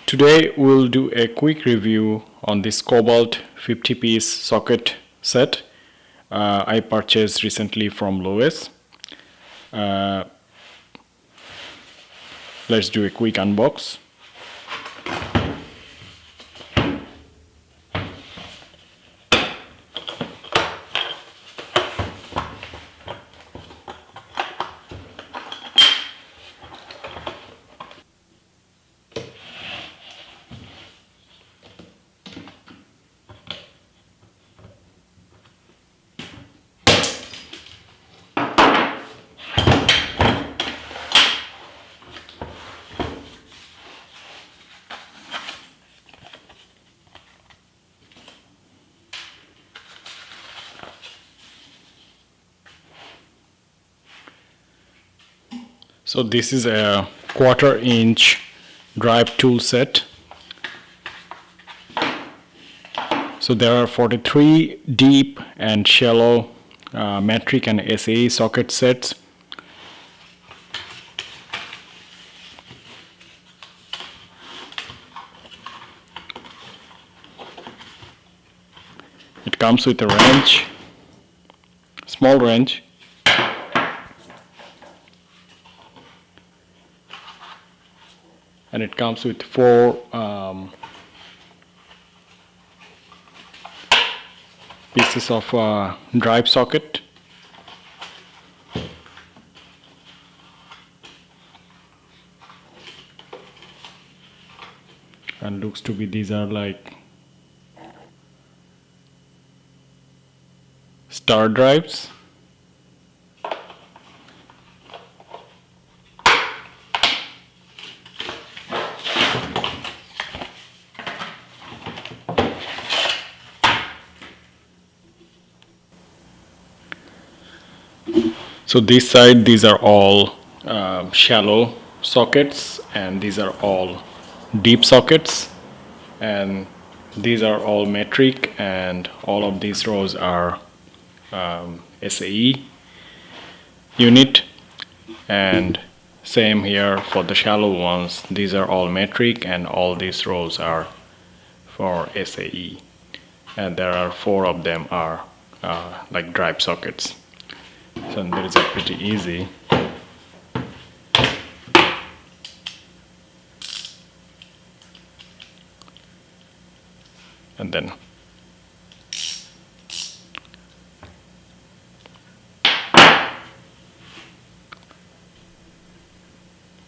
Today we'll do a quick review on this Kobalt 50-piece socket set I purchased recently from Lowe's. Let's do a quick unbox. So this is a 1/4-inch drive tool set. So there are 43 deep and shallow metric and SAE socket sets. It comes with a wrench, small wrench, and it comes with 4 pieces of drive socket. And looks to be these are like star drives. So this side, these are all shallow sockets, and these are all deep sockets, and these are all metric, and all of these rows are SAE unit, and same here for the shallow ones. These are all metric, and all these rows are for SAE, and there are 4 of them are like drive sockets. So that is pretty easy. And then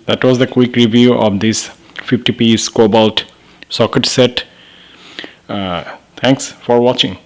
that was the quick review of this 50-piece Kobalt socket set. Thanks for watching.